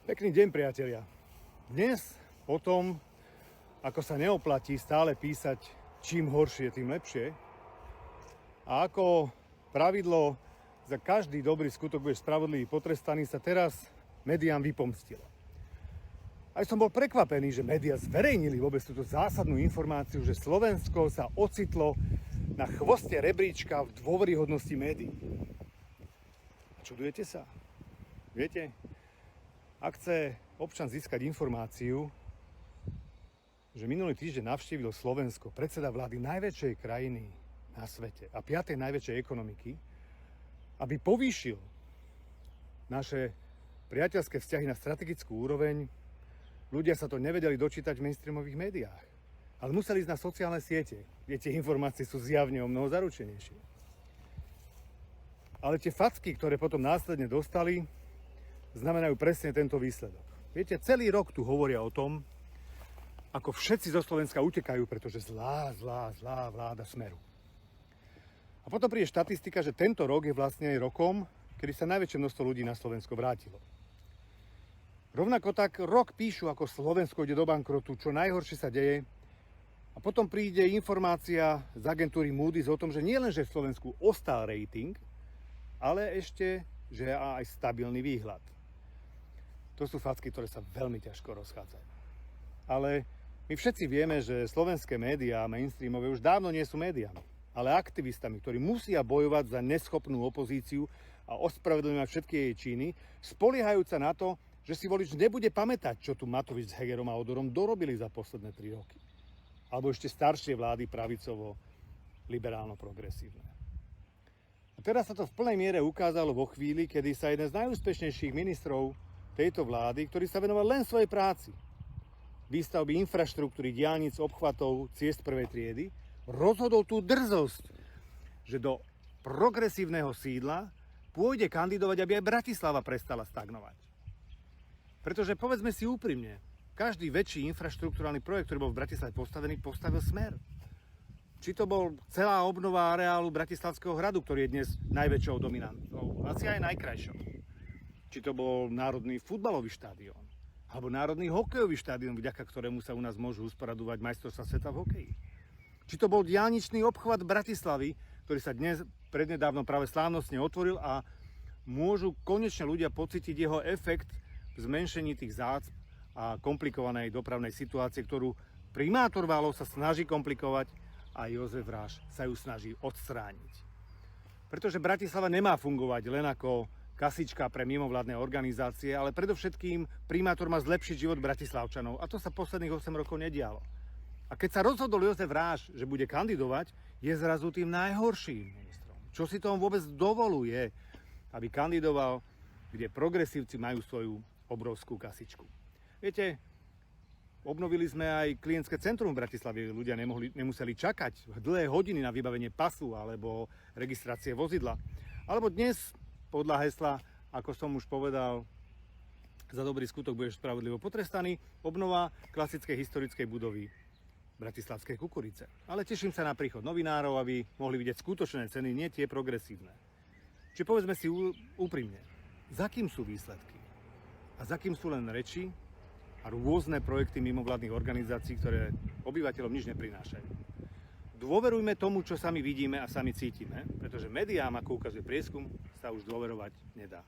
Pekný deň, priatelia. Dnes o tom, ako sa neoplatí stále písať čím horšie, tým lepšie, a ako pravidlo za každý dobrý skutok bude spravodlivý potrestaný, sa teraz médiám vypomstilo. Aj som bol prekvapený, že médiá zverejnili vôbec túto zásadnú informáciu, že Slovensko sa ocitlo na chvoste rebríčka v dôveryhodnosti médií. Čudujete sa? Viete, ak chce občan získať informáciu, že minulý týždeň navštívil Slovensko predseda vlády najväčšej krajiny na svete a 5. najväčšej ekonomiky, aby povýšil naše priateľské vzťahy na strategickú úroveň, ľudia sa to nevedeli dočítať v mainstreamových médiách, ale museli ísť na sociálne siete, kde tie informácie sú zjavne o mnoho zaručenejšie. Ale tie facky, ktoré potom následne dostali, znamenajú presne tento výsledok. Viete, celý rok tu hovoria o tom, ako všetci zo Slovenska utekajú, pretože zlá vláda Smeru. A potom príde štatistika, že tento rok je vlastne aj rokom, kedy sa najväčšie množstvo ľudí na Slovensko vrátilo. Rovnako tak rok píšu, ako Slovensko ide do bankrotu, čo najhoršie sa deje. A potom príde informácia z agentúry Moody's o tom, že nie len, že v Slovensku ostal rating, ale ešte, že je aj stabilný výhľad. To sú facky, ktoré sa veľmi ťažko rozchádzajú. Ale my všetci vieme, že slovenské médiá mainstreamové už dávno nie sú médiami, ale aktivistami, ktorí musia bojovať za neschopnú opozíciu a ospravedlňovať všetky jej činy, spoliehajúca na to, že si volič nebude pamätať, čo tu Matovič s Hegerom a Odorom dorobili za posledné 3 roky. Alebo ešte staršie vlády pravicovo-liberálno-progresívne. A teraz sa to v plnej miere ukázalo vo chvíli, kedy sa jeden z najúspešnejších ministrov tejto vlády, ktorý sa venoval len svojej práci, výstavby infraštruktúry, diaľnic, obchvatov, ciest prvej triedy, rozhodol tú drzosť, že do progresívneho sídla pôjde kandidovať, aby aj Bratislava prestala stagnovať. Pretože povedzme si úprimne, každý väčší infraštruktúrálny projekt, ktorý bol v Bratislave postavený, postavil Smer. Či to bol celá obnova areálu Bratislavského hradu, ktorý je dnes najväčšou dominantou, asi aj najkrajšou. Či to bol Národný futbalový štadión, alebo Národný hokejový štadión, vďaka ktorému sa u nás môžu usporadovať majstrovstvá sveta v hokeji. Či to bol diaľničný obchvat Bratislavy, ktorý sa dnes prednedávno práve slávnostne otvoril a môžu konečne ľudia pocítiť jeho efekt v zmenšení tých zácp a komplikovanej dopravnej situácie, ktorú primátor Válov sa snaží komplikovať a Jozef Ráš sa ju snaží odstrániť. Pretože Bratislava nemá fungovať len ako kasička pre mimovládne organizácie, ale predovšetkým primátor má zlepšiť život Bratislavčanov a to sa posledných 8 rokov nedialo. A keď sa rozhodol Jozef Ráš, že bude kandidovať, je zrazu tým najhorším ministrom. Čo si to on vôbec dovoluje, aby kandidoval, kde progresívci majú svoju obrovskú kasičku. Viete, obnovili sme aj klientské centrum v Bratislave. Ľudia nemuseli čakať dlhé hodiny na vybavenie pasu alebo registrácie vozidla. Alebo dnes, podľa hesla, ako som už povedal, za dobrý skutok budeš spravodlivo potrestaný, obnova klasickej historickej budovy Bratislavskej Kukurice. Ale teším sa na príchod novinárov, aby mohli vidieť skutočné ceny, nie tie progresívne. Čiže povedzme si úprimne, za kým sú výsledky? A za kým sú len reči a rôzne projekty mimovládnych organizácií, ktoré obyvateľom nič neprinášajú. Dôverujme tomu, čo sami vidíme a sami cítime, pretože médiám, ako ukazuje prieskum, sa už dôverovať nedá.